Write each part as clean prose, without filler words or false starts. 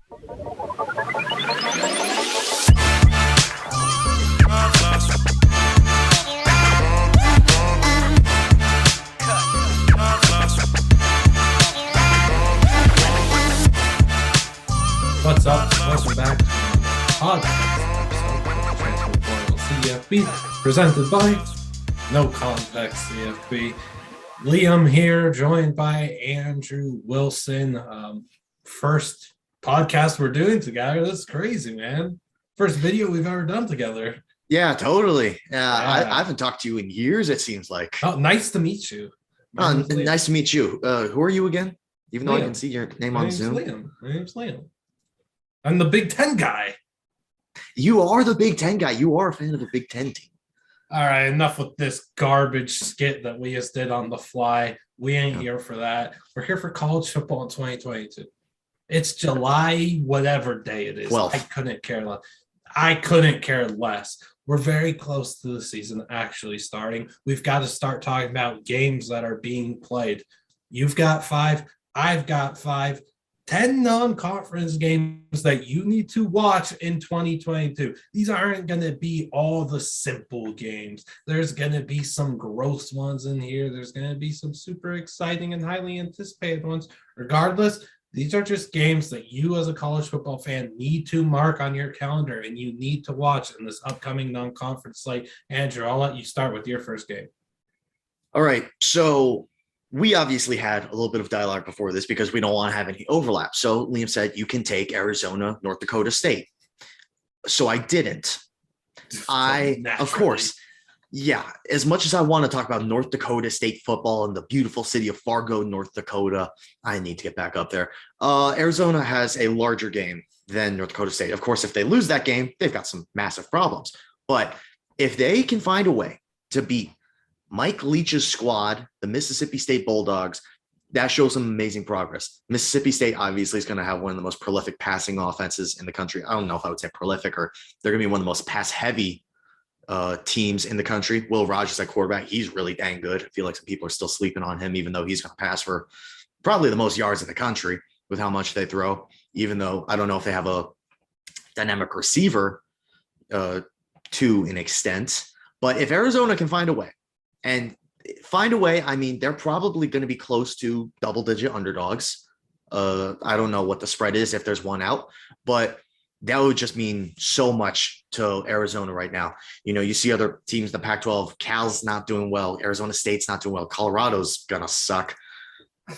What's up? Welcome back to the podcast episode of Transfer CFB, presented by NoContextCFB. Liam here, joined by Andrew Wilson. First podcast we're doing together. That's crazy, man. First video we've ever done together. Yeah, totally. I haven't talked to you in years, it seems like. Oh, nice to meet you. Nice to meet you. Who are you again? Even though I can see your name on Zoom. My name's Liam. I'm the Big Ten guy. You are the Big Ten guy. You are a fan of the Big Ten team. All right, enough with this garbage skit that we just did on the fly. We ain't here for that. We're here for college football in 2022. It's July, whatever day it is. 12th. I couldn't care less. We're very close to the season actually starting. We've got to start talking about games that are being played. You've got 5. I've got 5. 10 non-conference games that you need to watch in 2022. These aren't going to be all the simple games. There's going to be some gross ones in here. There's going to be some super exciting and highly anticipated ones. Regardless, these are just games that you as a college football fan need to mark on your calendar and you need to watch in this upcoming non-conference slate. Andrew, I'll let you start with your first game. All right. So we obviously had a little bit of dialogue before this because we don't want to have any overlap. So Liam said you can take Arizona, North Dakota State. So I didn't. Of course, yeah, as much as I want to talk about North Dakota State football and the beautiful city of Fargo, North Dakota, I need to get back up there. Arizona has a larger game than North Dakota State. Of course, if they lose that game, they've got some massive problems. But if they can find a way to beat Mike Leach's squad, the Mississippi State Bulldogs, that shows some amazing progress. Mississippi State obviously is going to have one of the most prolific passing offenses in the country. I don't know if I would say prolific, or they're going to be one of the most pass-heavy teams in the country. Will Rogers at quarterback, he's really dang good. I feel like some people are still sleeping on him, even though he's going to pass for probably the most yards in the country with how much they throw, even though I don't know if they have a dynamic receiver to an extent. But if Arizona can find a way, I mean, they're probably going to be close to double-digit underdogs. I don't know what the spread is if there's one out, but that would just mean so much to Arizona right now. You know, you see other teams, the Pac-12, Cal's not doing well. Arizona State's not doing well. Colorado's going to suck.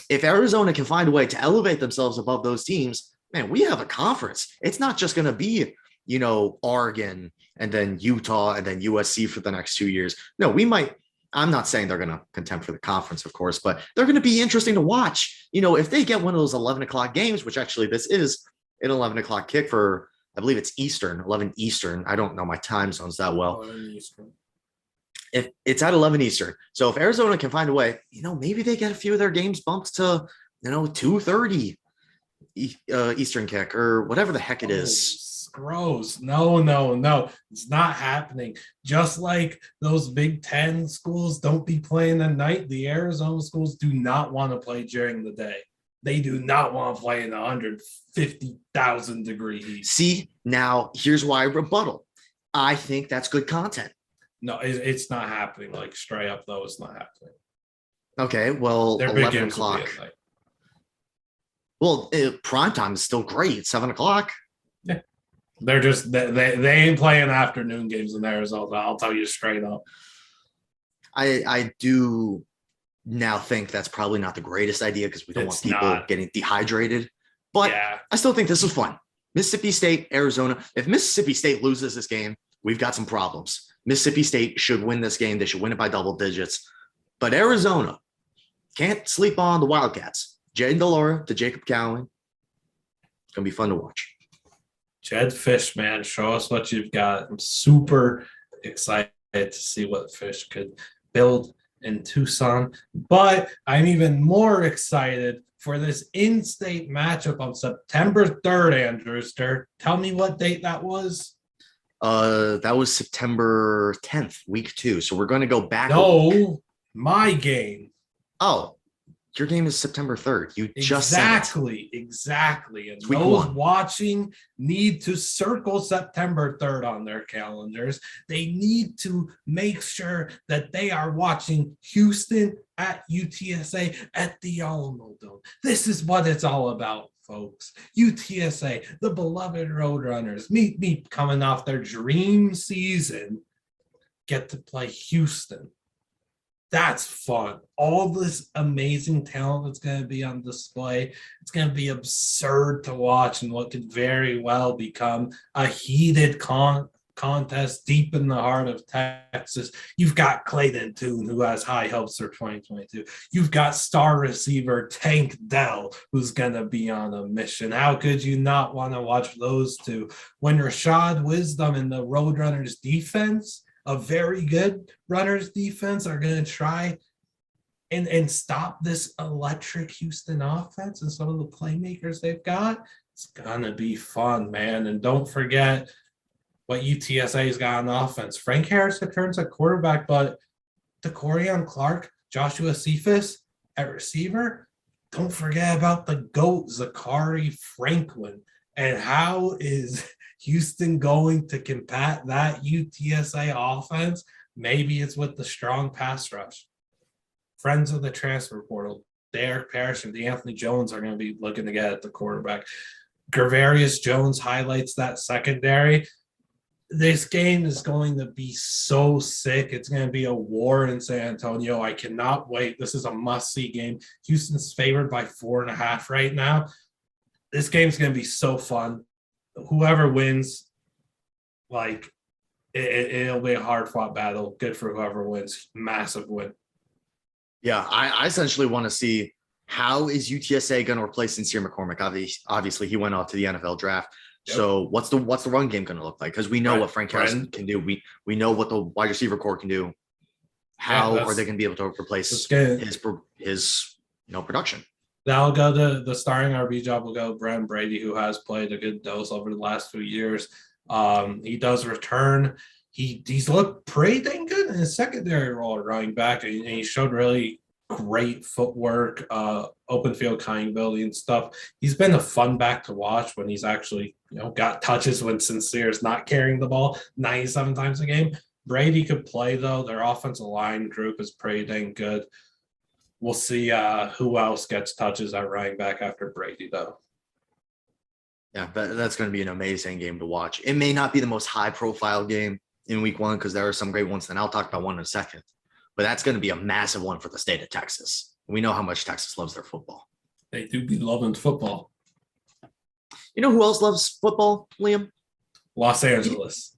If Arizona can find a way to elevate themselves above those teams, man, we have a conference. It's not just going to be, you know, Oregon and then Utah and then USC for the next 2 years. No, we might. I'm not saying they're going to contend for the conference, of course, but they're going to be interesting to watch. You know, if they get one of those 11 o'clock games, which actually this is an 11 o'clock kick for, I believe it's Eastern, 11 Eastern. I don't know my time zones that well. If it's at 11 Eastern. So if Arizona can find a way, you know, maybe they get a few of their games bumped to, you know, 2:30 Eastern kick or whatever the heck it is. Gross. No. It's not happening. Just like those Big Ten schools don't be playing at night, the Arizona schools do not want to play during the day. They do not want to play in 150,000 degree heat. See, now here's why I rebuttal. I think that's good content. No, it's not happening. Like straight up, though, it's not happening. Okay, well, Their 11 o'clock. Well, prime time is still great. 7 o'clock. Yeah. They're just they ain't playing afternoon games in Arizona. I'll tell you straight up. I do now think that's probably not the greatest idea because we don't want people getting dehydrated. But yeah. I still think this is fun. Mississippi State, Arizona. If Mississippi State loses this game, we've got some problems. Mississippi State should win this game. They should win it by double digits. But Arizona can't sleep on the Wildcats. Jaden Delora to Jacob Cowan. It's going to be fun to watch. Jed Fish, man, show us what you've got. I'm super excited to see what Fish could build in Tucson. But I'm even more excited for this in-state matchup on September 3rd, Andrew. Tell me what date that was. That was September 10th, week 2. So we're going to go back. No, my game. Oh, Your game is September 3rd. You just said it. Exactly. And It's week those 1. watching need to circle September 3rd on their calendars. They need to make sure that they are watching Houston at UTSA at the Alamo Dome. This is what it's all about, folks. UTSA, the beloved Roadrunners, meet me coming off their dream season, get to play Houston. That's fun. All this amazing talent that's going to be on display. It's going to be absurd to watch and what could very well become a heated contest deep in the heart of Texas. You've got Clayton Tune, who has high hopes for 2022. You've got star receiver Tank Dell, who's going to be on a mission. How could you not want to watch those two? When Rashad Wisdom and the Roadrunners defense, a very good runners defense, are going to try and stop this electric Houston offense and some of the playmakers they've got. It's going to be fun, man. And don't forget what UTSA's got on offense. Frank Harris returns at quarterback, but DeCorian Clark, Joshua Cephas at receiver. Don't forget about the GOAT, Zachary Franklin. And how is Houston going to combat that UTSA offense? Maybe it's with the strong pass rush. Friends of the transfer portal, Derek Parrish and DeAnthony Jones are going to be looking to get at the quarterback. Gervarius Jones highlights that secondary. This game is going to be so sick. It's going to be a war in San Antonio. I cannot wait. This is a must-see game. Houston's favored by 4.5 right now. This game's going to be so fun. Whoever wins, like, it'll be a hard-fought battle. Good for whoever wins. Massive win. Yeah, I essentially want to see how is UTSA going to replace Sincere McCormick. Obviously, he went off to the NFL draft. Yep. So what's the run game going to look like? Because we know what Frank Harris can do. We know what the wide receiver core can do. How are they going to be able to replace his production? That'll go to the starting RB job. Will go Brent Brady, who has played a good dose over the last few years. He does return. He's looked pretty dang good in his secondary role at running back, and he showed really great footwork, open field kind ability and stuff. He's been a fun back to watch when he's actually got touches when Sincere is not carrying the ball 97 times a game. Brady could play, though. Their offensive line group is pretty dang good. We'll see who else gets touches at running back after Brady, though. Yeah, that's going to be an amazing game to watch. It may not be the most high-profile game in week 1 because there are some great ones, and I'll talk about one in a second. But that's going to be a massive one for the state of Texas. We know how much Texas loves their football. They do be loving football. You know who else loves football, Liam? Los Angeles.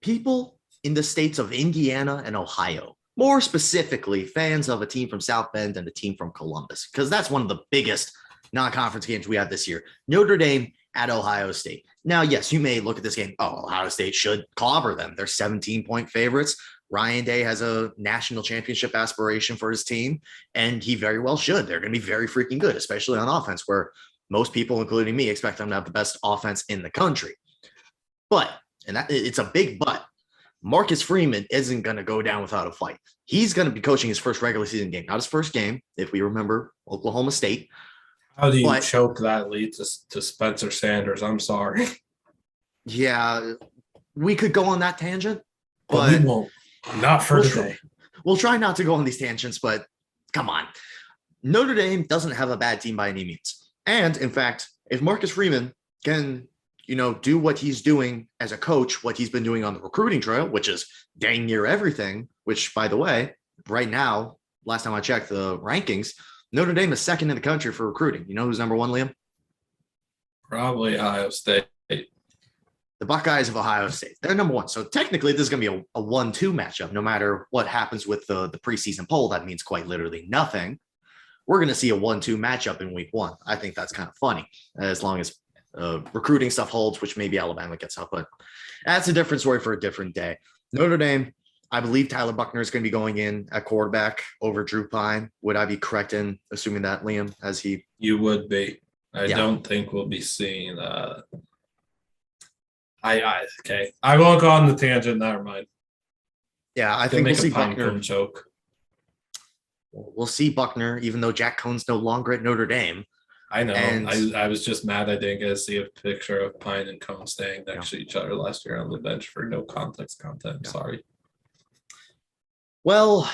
People in the states of Indiana and Ohio. More specifically, fans of a team from South Bend and a team from Columbus, because that's one of the biggest non-conference games we have this year. Notre Dame at Ohio State. Now, yes, you may look at this game. Oh, Ohio State should clobber them. They're 17-point favorites. Ryan Day has a national championship aspiration for his team, and he very well should. They're going to be very freaking good, especially on offense, where most people, including me, expect them to have the best offense in the country. But, and that it's a big but, Marcus Freeman isn't going to go down without a fight. He's going to be coaching his first regular season game, not his first game, if we remember Oklahoma State. How do you choke that lead to Spencer Sanders? I'm sorry. Yeah, we could go on that tangent, but we won't. Not for today. We'll try not to go on these tangents, but come on. Notre Dame doesn't have a bad team by any means. And, in fact, if Marcus Freeman can, do what he's doing as a coach, what he's been doing on the recruiting trail, which is dang near everything, which, by the way, right now, last time I checked the rankings, Notre Dame is second in the country for recruiting. You know who's number 1, Liam? Probably Ohio State. The Buckeyes of Ohio State. They're number 1. So technically, this is going to be a 1-2 matchup. No matter what happens with the preseason poll, that means quite literally nothing. We're going to see a 1-2 matchup in week 1. I think that's kind of funny, as long as recruiting stuff holds, which maybe Alabama gets up. But that's a different story for a different day. Notre Dame, I believe Tyler Buckner is going to be going in at quarterback over Drew Pine. Would I be correct in assuming that, Liam, as he? You would be. I don't think we'll be seeing okay. I won't go on the tangent. Never mind. Yeah, I think we'll see Buckner choke. We'll see, Buckner, even though Jack Cohn's no longer at Notre Dame. I know. And I was just mad I didn't get to see a picture of Pine and Cone staying next to each other last year on the bench for no context content. Yeah. Sorry. Well,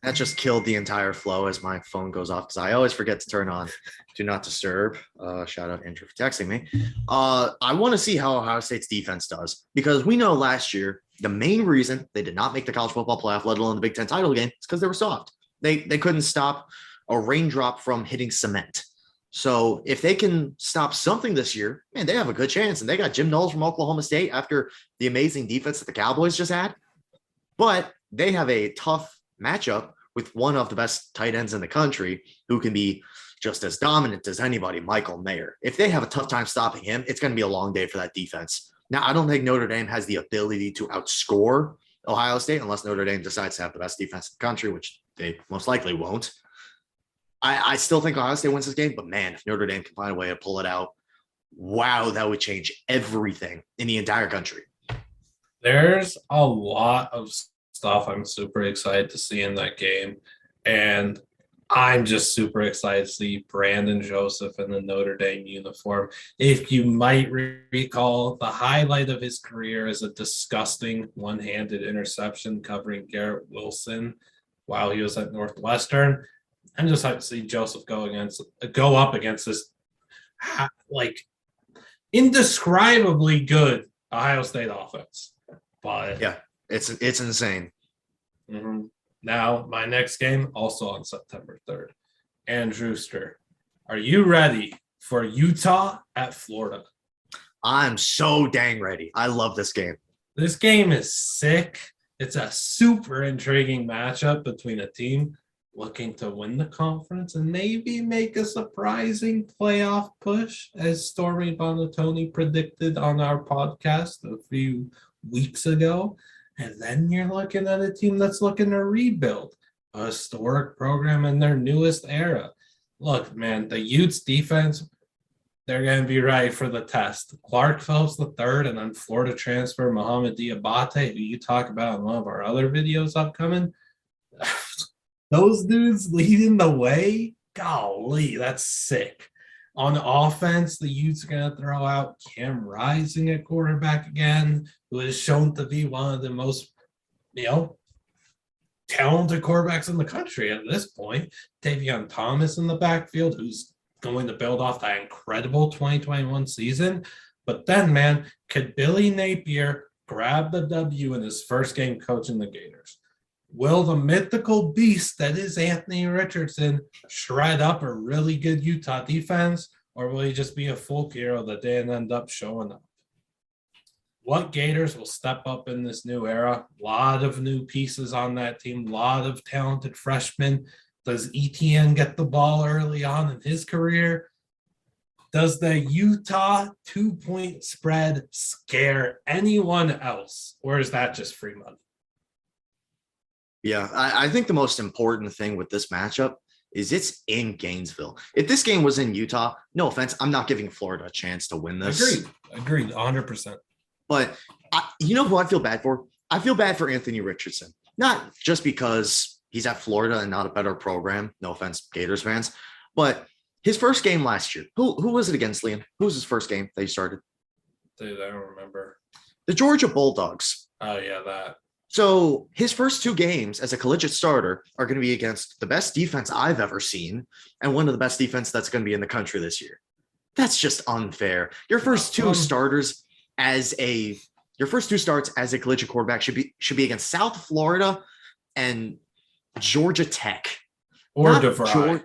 that just killed the entire flow as my phone goes off because I always forget to turn on Do Not Disturb. Shout out Andrew for texting me. I want to see how Ohio State's defense does because we know last year the main reason they did not make the college football playoff, let alone the Big Ten title game, is because they were soft. They couldn't stop a raindrop from hitting cement. So if they can stop something this year, man, they have a good chance. And they got Jim Knowles from Oklahoma State after the amazing defense that the Cowboys just had. But they have a tough matchup with one of the best tight ends in the country who can be just as dominant as anybody, Michael Mayer. If they have a tough time stopping him, it's going to be a long day for that defense. Now, I don't think Notre Dame has the ability to outscore Ohio State unless Notre Dame decides to have the best defense in the country, which they most likely won't. I still think Ohio State wins this game, but man, if Notre Dame can find a way to pull it out, wow, that would change everything in the entire country. There's a lot of stuff I'm super excited to see in that game. And I'm just super excited to see Brandon Joseph in the Notre Dame uniform. If you might recall, the highlight of his career is a disgusting one-handed interception covering Garrett Wilson while he was at Northwestern. I'm just hyped to see Joseph go up against this like indescribably good Ohio State offense. But yeah, it's insane. Mm-hmm. Now, my next game also on September 3rd. Andrew Ster, are you ready for Utah at Florida? I'm so dang ready. I love this game. This game is sick. It's a super intriguing matchup between a team looking to win the conference and maybe make a surprising playoff push, as Stormy Bonatoni predicted on our podcast a few weeks ago. And then you're looking at a team that's looking to rebuild a historic program in their newest era. Look, man, the Utes defense, they're going to be ready for the test. Clark Phelps III and then Florida transfer Mohamed Diabate, who you talk about in one of our other videos upcoming. Those dudes leading the way, golly, that's sick. On offense, the Utes are going to throw out Cam Rising at quarterback again, who is shown to be one of the most, talented quarterbacks in the country at this point. Tavion Thomas in the backfield, who's going to build off that incredible 2021 season. But then, man, could Billy Napier grab the W in his first game coaching the Gators? Will the mythical beast that is Anthony Richardson shred up a really good Utah defense, or will he just be a folk hero that didn't end up showing up? What Gators will step up in this new era? A lot of new pieces on that team, a lot of talented freshmen. Does ETN get the ball early on in his career? Does the Utah 2-point spread scare anyone else, or is that just free money? Yeah, I think the most important thing with this matchup is it's in Gainesville. If this game was in Utah, no offense, I'm not giving Florida a chance to win this. Agreed, 100%. But you know who I feel bad for? I feel bad for Anthony Richardson. Not just because he's at Florida and not a better program. No offense, Gators fans. But his first game last year, who was it against, Liam? Who was his first game that he started? Dude, I don't remember. The Georgia Bulldogs. Oh, yeah, that. So his first two games as a collegiate starter are going to be against the best defense I've ever seen and one of the best defense that's going to be in the country this year. That's just unfair. Your first two starts as a collegiate quarterback should be against South Florida and Georgia Tech. Or DeVry.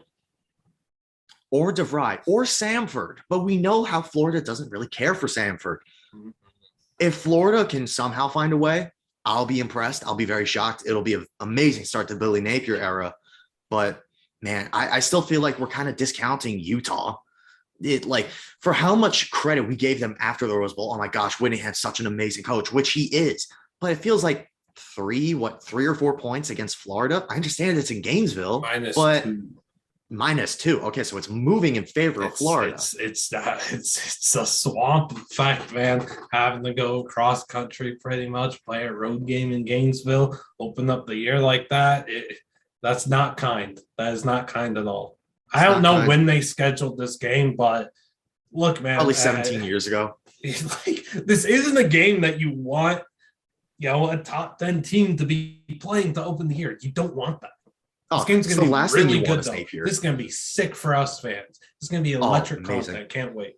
Or DeVry or Samford. But we know how Florida doesn't really care for Samford. If Florida can somehow find a way, I'll be impressed. I'll be very shocked. It'll be an amazing start to the Billy Napier era. But, man, I still feel like we're kind of discounting Utah. For how much credit we gave them after the Rose Bowl. Oh, my gosh, Whittingham's such an amazing coach, which he is. But it feels like 3 or 4 points against Florida. I understand it's in Gainesville. -2. Okay, so it's moving in favor of Florida. It's a swamp effect, man. Having to go cross country pretty much, play a road game in Gainesville, open up the year like that. That's not kind. That is not kind at all. It's I don't not know kind. when they scheduled this game, but look, man, Probably 17 years ago. like this isn't a game that you want, a top 10 team to be playing to open the year. You don't want that. This Oh, game's it's going the to be last thing really you want good, to though. save here. This is going to be sick for us fans. This is going to be electric content. Can't wait.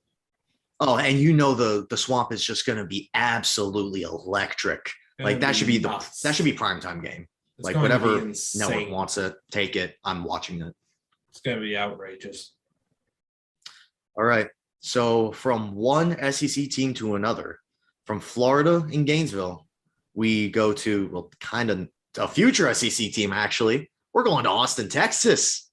Oh, and the swamp is just going to be absolutely electric. Like that should be primetime game. It's like going whatever to be network wants it, take it. I'm watching it. It's going to be outrageous. All right. So from one SEC team to another, from Florida in Gainesville, we go to kind of a future SEC team. Actually, we're going to Austin, Texas,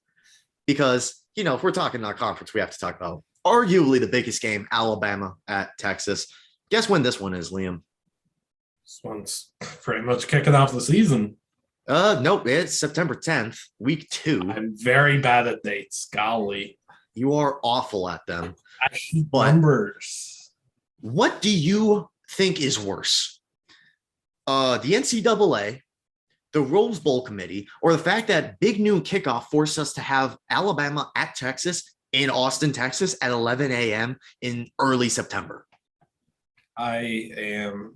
because if we're talking our conference, we have to talk about arguably the biggest game, Alabama at Texas. Guess when this one is, Liam? This one's pretty much kicking off the season. Nope, it's September 10th, week 2. I'm very bad at dates. Golly. You are awful at them. I hate numbers. What do you think is worse? The NCAA, the Rose Bowl committee, or the fact that Big Noon Kickoff forced us to have Alabama at Texas in Austin, Texas at 11 a.m. in early September? I am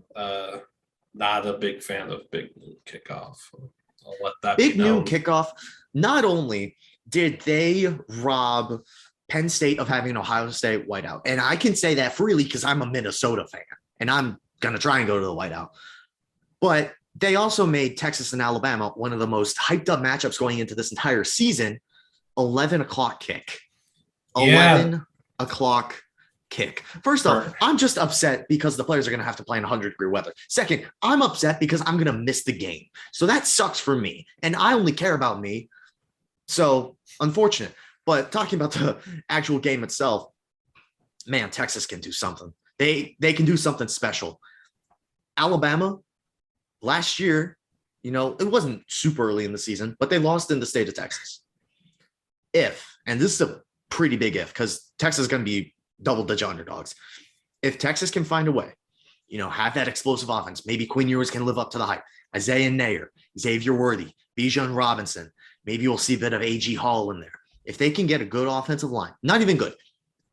not a big fan of Big Noon Kickoff. I'll let that Big be known. Noon Kickoff, not only did they rob Penn State of having an Ohio State whiteout, and I can say that freely because I'm a Minnesota fan, and I'm going to try and go to the whiteout, but they also made Texas and Alabama one of the most hyped up matchups going into this entire season. 11 o'clock kick. 11 o'clock kick. First off, I'm just upset because the players are going to have to play in 100-degree weather. Second, I'm upset because I'm going to miss the game. So that sucks for me. And I only care about me. So unfortunate. But talking about the actual game itself, man, Texas can do something. They can do something special. Alabama, last year, it wasn't super early in the season, but they lost in the state of Texas. And this is a pretty big if, because Texas is going to be double-digit underdogs. If Texas can find a way, have that explosive offense, maybe Quinn Ewers can live up to the hype. Isaiah Nair, Xavier Worthy, Bijan Robinson, maybe you'll see a bit of A.G. Hall in there. If they can get a good offensive line, not even good,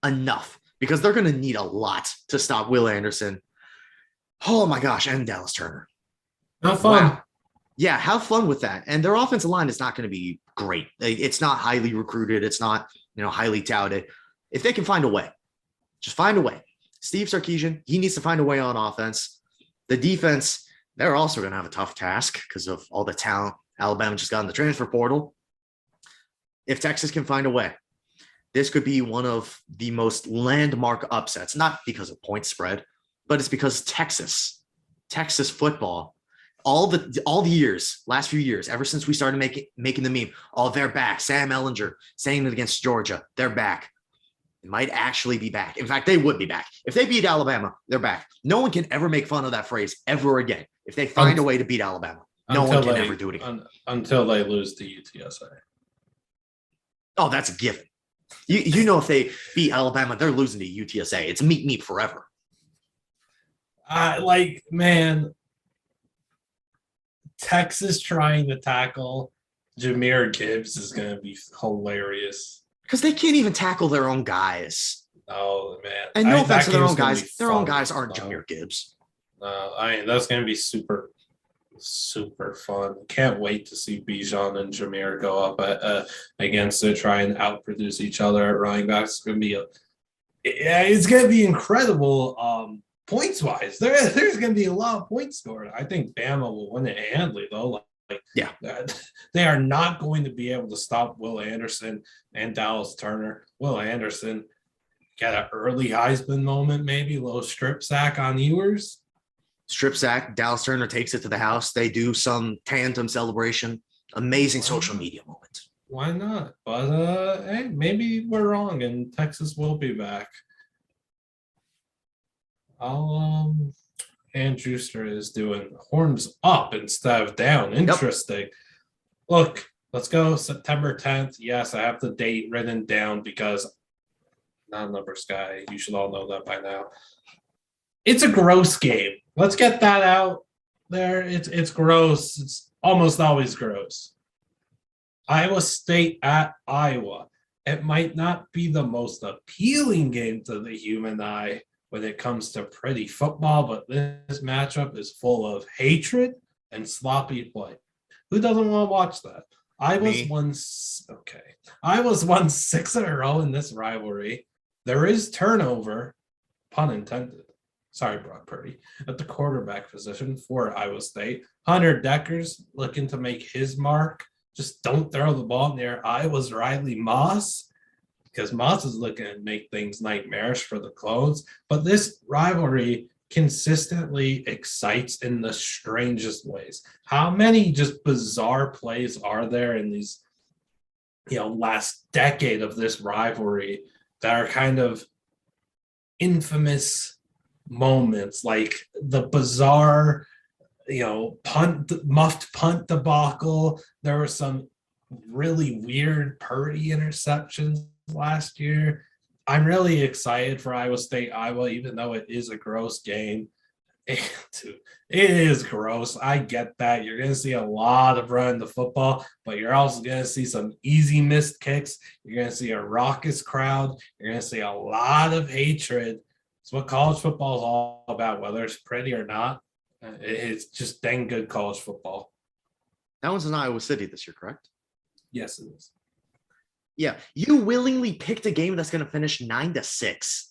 enough, because they're going to need a lot to stop Will Anderson. Oh my gosh, and Dallas Turner. Have fun. Wow. Yeah, have fun with that. And their offensive line is not going to be great. It's not highly recruited. It's not, highly touted. If they can find a way, just find a way. Steve Sarkisian, he needs to find a way on offense. The defense, they're also going to have a tough task because of all the talent Alabama just got in the transfer portal. If Texas can find a way, this could be one of the most landmark upsets, not because of point spread, but it's because Texas football, all the years, last few years, ever since we started making the meme, they're back. Sam Ehlinger saying it against Georgia, they're back. It might actually be back. In fact, they would be back. If they beat Alabama, they're back. No one can ever make fun of that phrase ever again. If they find a way to beat Alabama, no one can ever do it again. Until they lose to UTSA. Oh, that's a given. If they beat Alabama, they're losing to UTSA. It's meet forever. Man, Texas trying to tackle Jahmyr Gibbs is going to be hilarious. Because they can't even tackle their own guys. Oh, man. And no offense to their own guys. Their own guys aren't Jahmyr Gibbs. That's going to be super, super fun. Can't wait to see Bijan and Jahmyr go up against it, try and outproduce each other at running backs. It's going to be incredible. Points wise, there's going to be a lot of points scored. I think Bama will win it handily, though. They are not going to be able to stop Will Anderson and Dallas Turner. Will Anderson got an early Heisman moment, maybe a little strip sack on Ewers. Strip sack. Dallas Turner takes it to the house. They do some tandem celebration. Amazing social media moment. Why not? But hey, maybe we're wrong, and Texas will be back. And Juicer is doing horns up instead of down. Interesting. Yep. Look, let's go September 10th. Yes, I have the date written down because not a numbers guy. You should all know that by now. It's a gross game. Let's get that out there. It's gross. It's almost always gross. Iowa State at Iowa. It might not be the most appealing game to the human eye when it comes to pretty football, but this matchup is full of hatred and sloppy play. Who doesn't want to watch that? I was Me. one okay. I was won 6 in a row in this rivalry. There is turnover, pun intended. Sorry, Brock Purdy, at the quarterback position for Iowa State. Hunter Decker's looking to make his mark. Just don't throw the ball near Iowa's Riley Moss, because Moss is looking to make things nightmarish for the Clones. But this rivalry consistently excites in the strangest ways. How many just bizarre plays are there in these, last decade of this rivalry that are kind of infamous moments, like the bizarre, muffed punt debacle. There were some really weird Purdy interceptions last year. I'm really excited for Iowa State, Iowa, even though it is a gross game. It is gross. I get that. You're going to see a lot of running the football, but you're also going to see some easy missed kicks. You're going to see a raucous crowd. You're going to see a lot of hatred. It's what college football is all about, whether it's pretty or not. It's just dang good college football. That one's in Iowa City this year, correct? Yes, it is. Yeah. You willingly picked a game that's going to finish 9-6.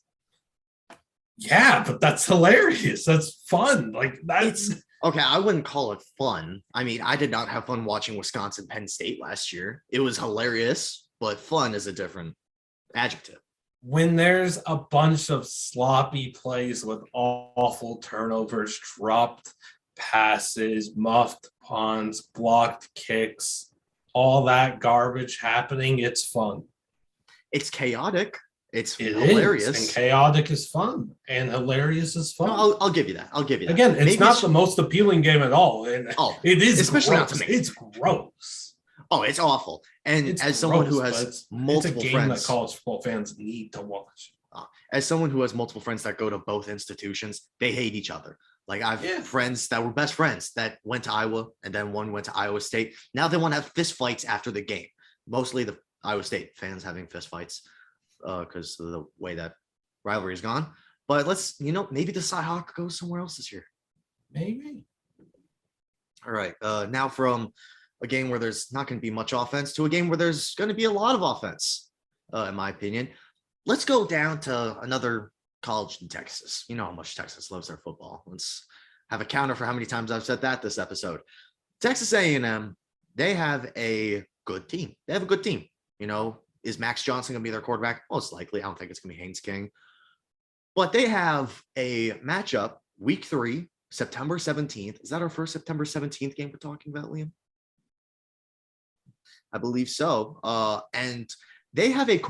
Yeah, but that's hilarious. That's fun. Like that's okay. I wouldn't call it fun. I mean, I did not have fun watching Wisconsin Penn State last year. It was hilarious, but fun is a different adjective. When there's a bunch of sloppy plays with awful turnovers, dropped passes, muffed punts, blocked kicks, all that garbage happening, it's fun. It's chaotic. It's hilarious. And chaotic is fun, and hilarious is fun. No, I'll give you that. I'll give you that. Again, it's not the most appealing game at all. And it is especially gross. Not to me. It's gross. Oh, it's awful. And it's as gross, someone who has multiple it's a game friends that college football fans need to watch. As someone who has multiple friends that go to both institutions, they hate each other. Like I've friends that were best friends that went to Iowa and then one went to Iowa State. Now they want to have fist fights after the game. Mostly the Iowa State fans having fist fights because of the way that rivalry is gone. But let's, maybe the Cyhawk goes somewhere else this year. Maybe. All right. Now from a game where there's not going to be much offense to a game where there's going to be a lot of offense, in my opinion. Let's go down to another college in Texas. You know how much Texas loves their football. Let's have a counter for how many times I've said that this episode. Texas A&M, they have a good team. They have a good team. Is Max Johnson going to be their quarterback? Most likely. I don't think it's going to be Haynes King. But they have a matchup, week 3, September 17th. Is that our first September 17th game we're talking about, Liam? I believe so. And they have a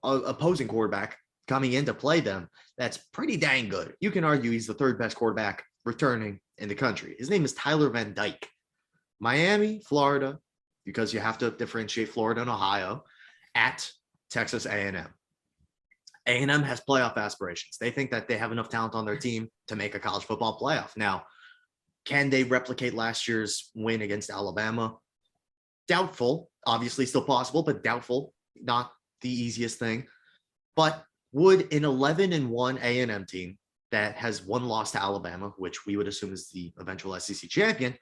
opposing quarterback coming in to play them that's pretty dang good. You can argue he's the 3rd best quarterback returning in the country. His name is Tyler Van Dyke. Miami, Florida, because you have to differentiate Florida and Ohio, at Texas A&M. A&M has playoff aspirations. They think that they have enough talent on their team to make a college football playoff. Now, can they replicate last year's win against Alabama? Doubtful. Obviously still possible, but doubtful. Not the easiest thing. But would an 11-1 A&M team that has one loss to Alabama, which we would assume is the eventual SEC champion,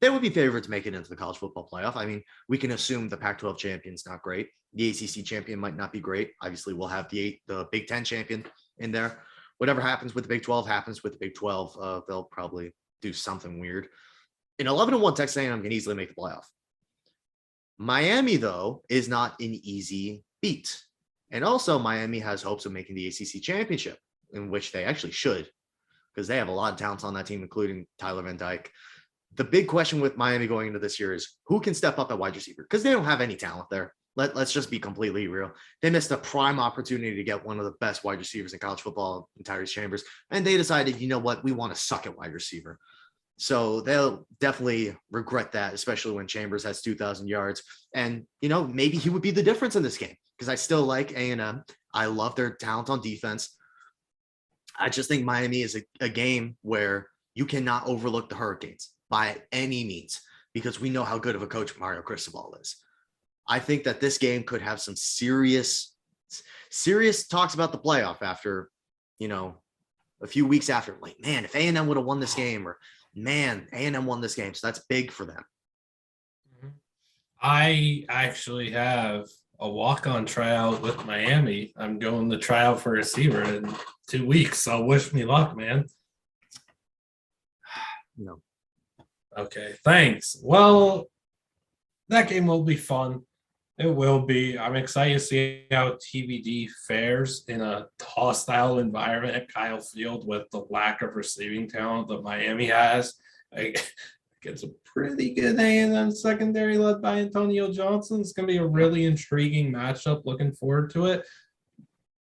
they would be favored to make it into the college football playoff. I mean, we can assume the Pac-12 champion's not great. The ACC champion might not be great. Obviously, we'll have the Big Ten champion in there. Whatever happens with the Big 12 happens with the Big 12. They'll probably do something weird. An 11-1 Texas A&M can easily make the playoff. Miami, though, is not an easy beat. And also, Miami has hopes of making the ACC championship, in which they actually should, because they have a lot of talents on that team, including Tyler Van Dyke. The big question with Miami going into this year is who can step up at wide receiver, because they don't have any talent there. Let's just be completely real. They missed a prime opportunity to get one of the best wide receivers in college football, Tyrese Chambers, and they decided, you know what, we want to suck at wide receiver. So they'll definitely regret that, especially when Chambers has 2,000 yards. And, maybe he would be the difference in this game, because I still like A&M. I love their talent on defense. I just think Miami is a game where you cannot overlook the Hurricanes by any means. because we know how good of a coach Mario Cristobal is. I think that this game could have some serious talks about the playoff after, a few weeks after. Like, man, if A&M would have won this game, or man, A&M won this game. So that's big for them. I actually have a walk-on tryout with Miami. I'm going to try out for receiver in 2 weeks. So wish me luck, man. No. Okay, thanks. Well, that game will be fun. It will be. I'm excited to see how TBD fares in a hostile environment at Kyle Field with the lack of receiving talent that Miami has. Against a pretty good A&M secondary led by Antonio Johnson. It's going to be a really intriguing matchup. Looking forward to it.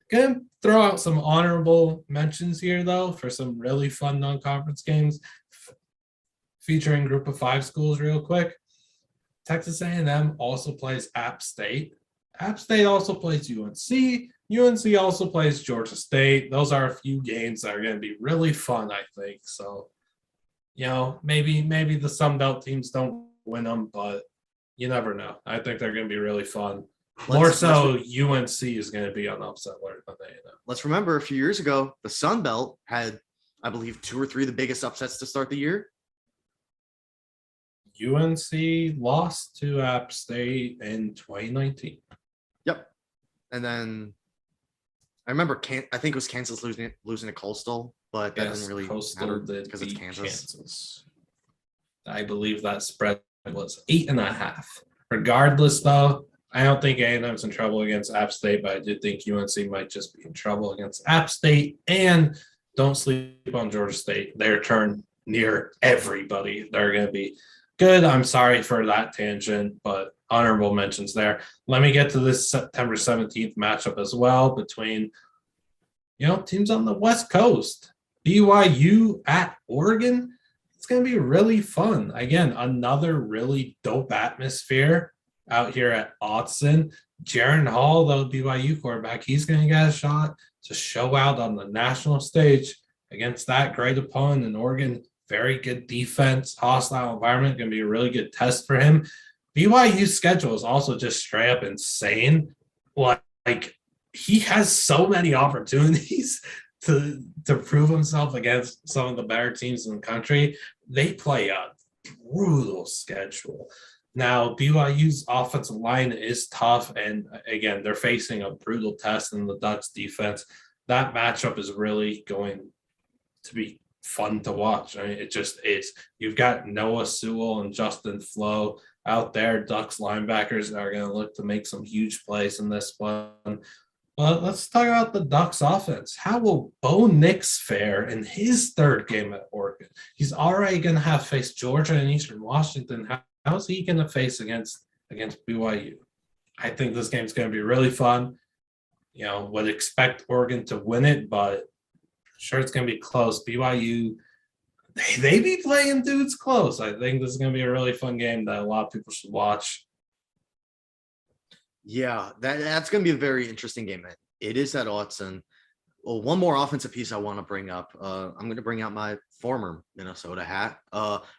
Going to throw out some honorable mentions here, though, for some really fun non-conference games featuring Group of 5 schools real quick. Texas A&M also plays App State. App State also plays UNC. UNC also plays Georgia State. Those are a few games that are going to be really fun, I think. So, maybe the Sun Belt teams don't win them, but you never know. I think they're going to be really fun. More so, UNC is going to be on upset alert than A&M. Let's remember a few years ago, the Sun Belt had, I believe, 2 or 3 of the biggest upsets to start the year. UNC lost to App State in 2019. Yep. And then I remember, I think it was Kansas losing to Coastal, but that doesn't really matter because it's Kansas. I believe that spread was 8.5. Regardless, though, I don't think A&M's in trouble against App State, but I do think UNC might just be in trouble against App State. And don't sleep on Georgia State. Their turn near everybody. They're going to be good. I'm sorry for that tangent, but honorable mentions there. Let me get to this September 17th matchup as well between, teams on the West Coast. BYU at Oregon. It's going to be really fun. Again, another really dope atmosphere out here at Autzen. Jaron Hall, the BYU quarterback, he's going to get a shot to show out on the national stage against that great opponent in Oregon. Very good defense, hostile environment, going to be a really good test for him. BYU's schedule is also just straight up insane. Like he has so many opportunities to prove himself against some of the better teams in the country. They play a brutal schedule. Now, BYU's offensive line is tough, and again, they're facing a brutal test in the Ducks defense. That matchup is really going to be fun to watch. I mean, it just is. You've got Noah Sewell and Justin Flo out there, Ducks linebackers that are going to look to make some huge plays in this one. But let's talk about the Ducks offense. How will Bo Nix fare in his third game at Oregon? He's already going to have faced Georgia and Eastern Washington. How's he going to face against BYU? I think this game's going to be really fun. Would expect Oregon to win it, but sure it's going to be close. BYU, they be playing dudes close. I think this is going to be a really fun game that a lot of people should watch. Yeah, that's going to be a very interesting game. It is at Autzen. Well, one more offensive piece I want to bring up. I'm going to bring out my former Minnesota hat.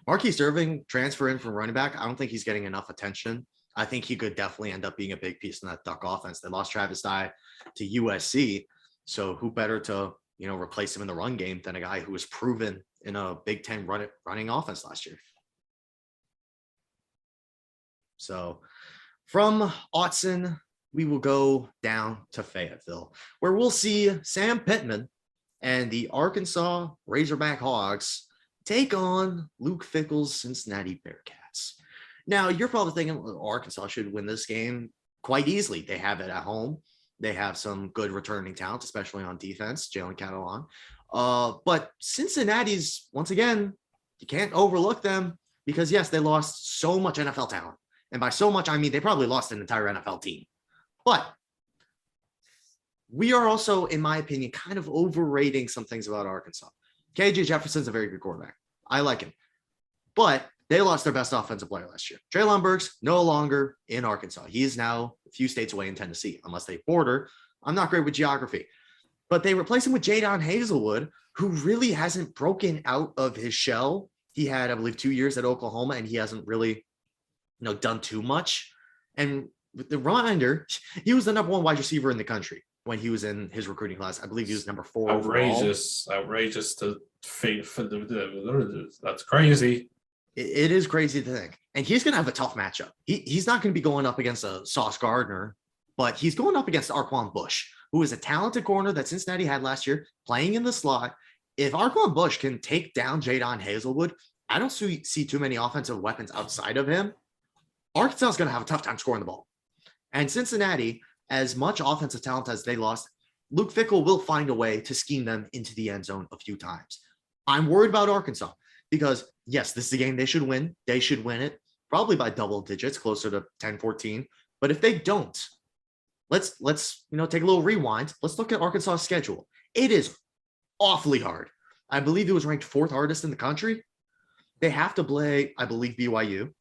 Marquise Irving transfer in from running back. I don't think he's getting enough attention. I think he could definitely end up being a big piece in that Duck offense. They lost Travis Dye to USC. So who better to, replace him in the run game than a guy who was proven in a Big Ten running offense last year. So from Autzen, we will go down to Fayetteville, where we'll see Sam Pittman and the Arkansas Razorback Hogs take on Luke Fickle's Cincinnati Bearcats. Now, you're probably thinking Arkansas should win this game quite easily. They have it at home. They have some good returning talent, especially on defense, Jalen Catalan. But Cincinnati's, once again, you can't overlook them because, yes, they lost so much NFL talent. And by so much, I mean they probably lost an entire NFL team. But we are also, in my opinion, kind of overrating some things about Arkansas. KJ Jefferson's a very good quarterback. I like him. But they lost their best offensive player last year. Treylon Burks no longer in Arkansas. He is now a few states away in Tennessee, unless they border. I'm not great with geography. But they replaced him with Jadon Hazelwood, who really hasn't broken out of his shell He had, I believe, 2 years at Oklahoma, and he hasn't really, done too much. And with the reminder, he was the number one wide receiver in the country when he was in his recruiting class. I believe he was number 4 overall. Outrageous to that's crazy. It is crazy to think. And he's going to have a tough matchup. He's not going to be going up against a Sauce Gardner, but he's going up against Arquan Bush, who is a talented corner that Cincinnati had last year, playing in the slot. If Arquan Bush can take down Jadon Hazelwood, I don't see too many offensive weapons outside of him. Arkansas is going to have a tough time scoring the ball. And Cincinnati, as much offensive talent as they lost, Luke Fickell will find a way to scheme them into the end zone a few times. I'm worried about Arkansas because, yes, this is a game they should win. They should win it probably by double digits, closer to 10-14. But if they don't, let's take a little rewind. Let's look at Arkansas's schedule. It is awfully hard. I believe it was ranked 4th hardest in the country. They have to play, I believe, BYU.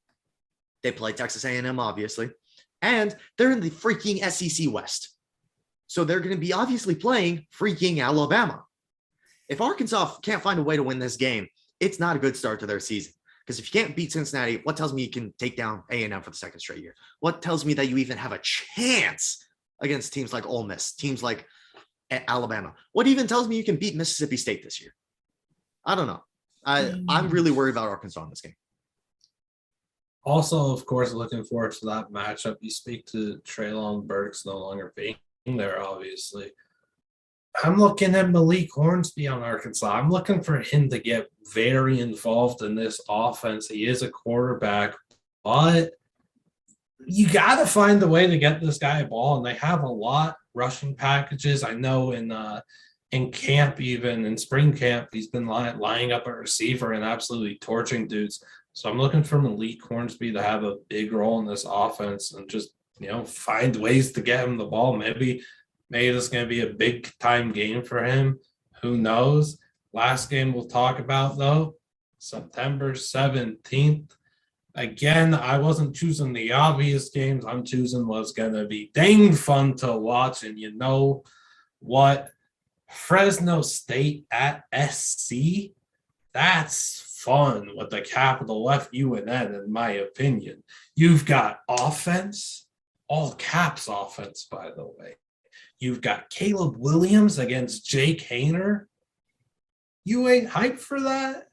They play Texas A&M, obviously. And they're in the freaking SEC West. So they're going to be obviously playing freaking Alabama. If Arkansas can't find a way to win this game, it's not a good start to their season. Because if you can't beat Cincinnati, what tells me you can take down A&M for the 2nd straight year? What tells me that you even have a chance against teams like Ole Miss, teams like Alabama? What even tells me you can beat Mississippi State this year? I don't know. I'm really worried about Arkansas in this game. Also, of course, looking forward to that matchup. You speak to Treylon Burks no longer being there, obviously. I'm looking at Malik Hornsby on Arkansas. I'm looking for him to get very involved in this offense. He is a quarterback, but you got to find a way to get this guy a ball, and they have a lot rushing packages. I know in camp, even in spring camp, he's been lining up a receiver and absolutely torching dudes. So I'm looking for Malik Hornsby to have a big role in this offense and just, find ways to get him the ball. Maybe this is going to be a big time game for him. Who knows? Last game we'll talk about, though, September 17th. Again, I wasn't choosing the obvious games. I'm choosing what's going to be dang fun to watch. And you know what? Fresno State at SC. That's fun with the capital F-U-N-N, in my opinion. You've got offense, all caps offense, by the way. You've got Caleb Williams against Jake Hayner. You ain't hyped for that?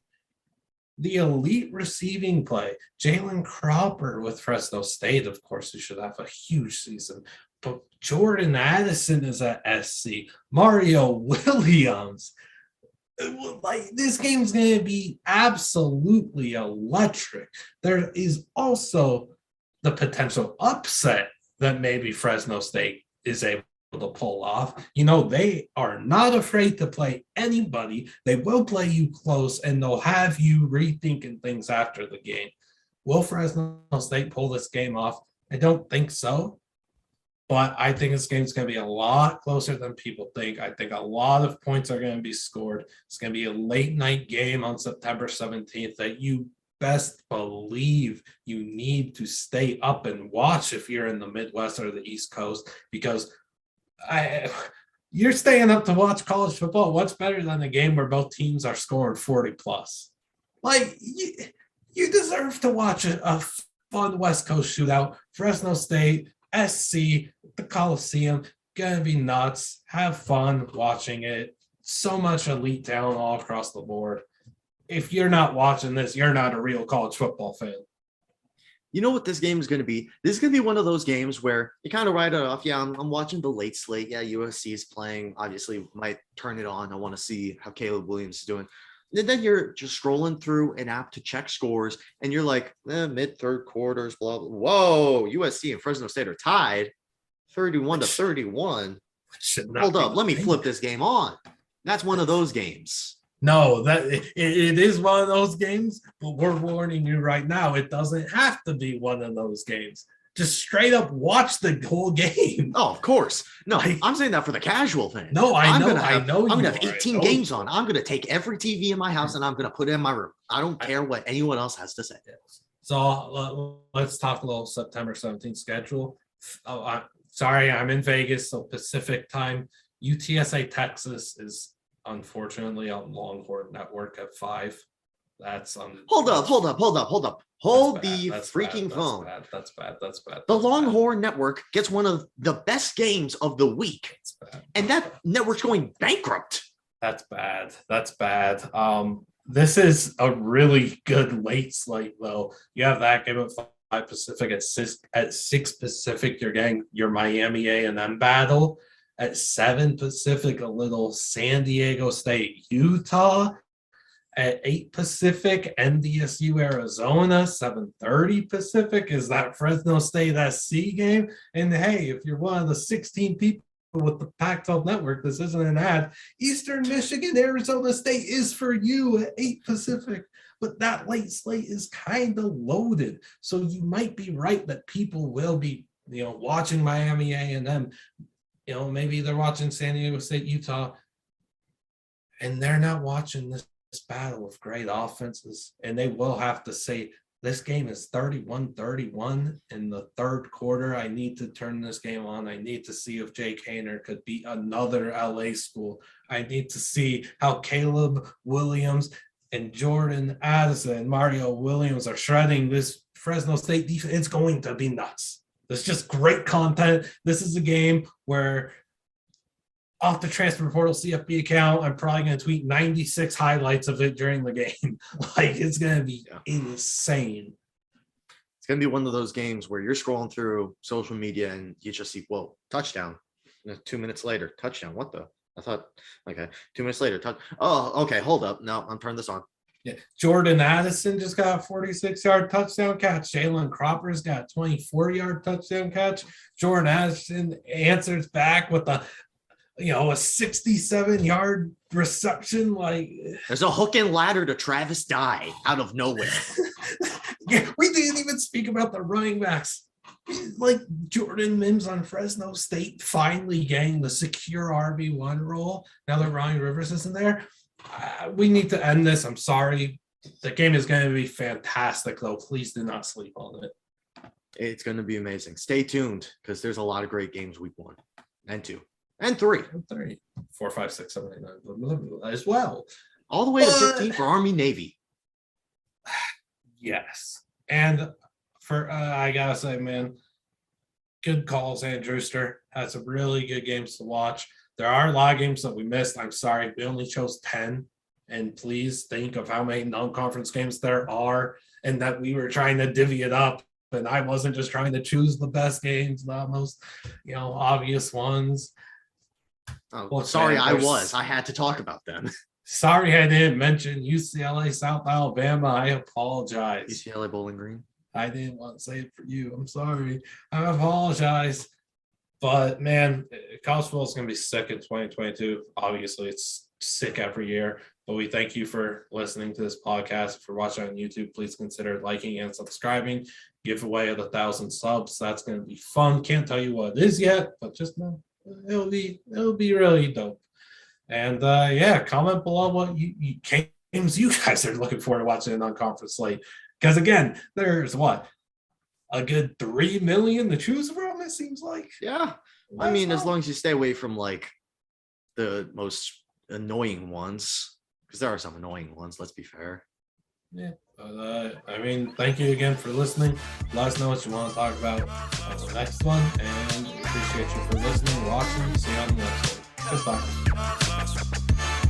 The elite receiving play. Jalen Cropper with Fresno State, of course, who should have a huge season. But Jordan Addison is at SC. Mario Williams. Like, this game's going to be absolutely electric. There is also the potential upset that maybe Fresno State is able to pull off. They are not afraid to play anybody. They will play you close, and they'll have you rethinking things after the game. Will Fresno State pull this game off? I don't think so. But I think this game's going to be a lot closer than people think. I think a lot of points are going to be scored. It's going to be a late night game on September 17th that you best believe you need to stay up and watch if you're in the Midwest or the East Coast, because you're staying up to watch college football. What's better than a game where both teams are scoring 40 plus? Like, you deserve to watch a fun West Coast shootout. Fresno State, SC, the Coliseum, gonna be nuts. Have fun watching it. So much elite talent all across the board. If you're not watching this, you're not a real college football fan. You know what this game is going to be? This is going to be one of those games where you kind of write it off. Yeah, I'm watching the late slate. Yeah, USC is playing. Obviously, might turn it on. I want to see how Caleb Williams is doing. And then you're just scrolling through an app to check scores, and you're like, mid-third quarters, blah, blah. Whoa, USC and Fresno State are tied 31-31. Hold up, let me flip this game on. That's one of those games. No, that it is one of those games, but we're warning you right now, it doesn't have to be one of those games. Just straight up watch the whole game. Oh, of course. No, I'm saying that for the casual fan. No, I'm gonna have 18 games on. I'm gonna take every TV in my house and I'm gonna put it in my room. I don't care what anyone else has to say. So let's talk a little September 17th schedule. Sorry, I'm in Vegas, so Pacific time. UTSA Texas is unfortunately on Longhorn Network at 5. That's Hold up. Hold the freaking phone. That's bad. The Longhorn Network gets one of the best games of the week, and that network's going bankrupt. That's bad. This is a really good late slate, though. You have that game at 5 Pacific. At 6 Pacific, you're getting your Miami A&M battle. At 7 Pacific, a little San Diego State, Utah. At 8 Pacific, NDSU Arizona. 7:30 Pacific is that Fresno State SC game. And hey, if you're one of the 16 people with the Pac-12 network, this isn't an ad. Eastern Michigan, Arizona State is for you at 8 Pacific. But that late slate is kind of loaded. So you might be right that people will be, watching Miami A&M. Maybe they're watching San Diego State, Utah, and they're not watching this battle of great offenses. And they will have to say, this game is 31-31 in the third quarter. I need to turn this game on. I need to see if Jake Haener could beat another LA school. I need to see how Caleb Williams and Jordan Addison and Mario Williams are shredding this Fresno State defense. It's going to be nuts. It's just great content. This is a game where off the transfer portal CFB account, I'm probably going to tweet 96 highlights of it during the game. It's going to be insane. It's going to be one of those games where you're scrolling through social media and you just see, whoa, touchdown. 2 minutes later, touchdown. What the? I thought, okay, 2 minutes later, oh, okay, hold up. No, I'm turning this on. Yeah, Jordan Addison just got a 46-yard touchdown catch. Jalen Cropper's got a 24-yard touchdown catch. Jordan Addison answers back with a 67-yard reception. There's a hook and ladder to Travis Dye out of nowhere. Yeah, we didn't even speak about the running backs. Jordan Mims on Fresno State finally getting the secure RB1 role. Now that Ryan Rivers isn't there. We need to end this. I'm sorry. The game is going to be fantastic, though. Please do not sleep on it. It's going to be amazing. Stay tuned because there's a lot of great games week 1 and 2 and 3. 4, 5, 6, 7, 8, 9, blah, blah, blah, as well. All the way to 15 for Army Navy. Yes. And I got to say, man, good calls, Andrewster. Had some really good games to watch. There are a lot of games that we missed. I'm sorry. We only chose 10. And please think of how many non-conference games there are and that we were trying to divvy it up. And I wasn't just trying to choose the best games, the most, obvious ones. Oh, well, sorry, I had to talk about them. Sorry I didn't mention UCLA, South Alabama. I apologize. UCLA Bowling Green. I didn't want to say it for you. I'm sorry. I apologize. But, man, college football is going to be sick in 2022. Obviously, it's sick every year. But we thank you for listening to this podcast. If you're watching on YouTube, please consider liking and subscribing. Giveaway of 1,000 subs. That's going to be fun. Can't tell you what it is yet, but just know it'll be really dope. And, comment below what games you guys are looking forward to watching in non-conference slate. Because, again, there's a good 3 million to choose from, it seems like. Yeah. I mean, as long as you stay away from the most annoying ones, because there are some annoying ones, let's be fair. Yeah. But, thank you again for listening. Let us know what you want to talk about on the next one. And we appreciate you for listening, watching. See you on the next one. Goodbye.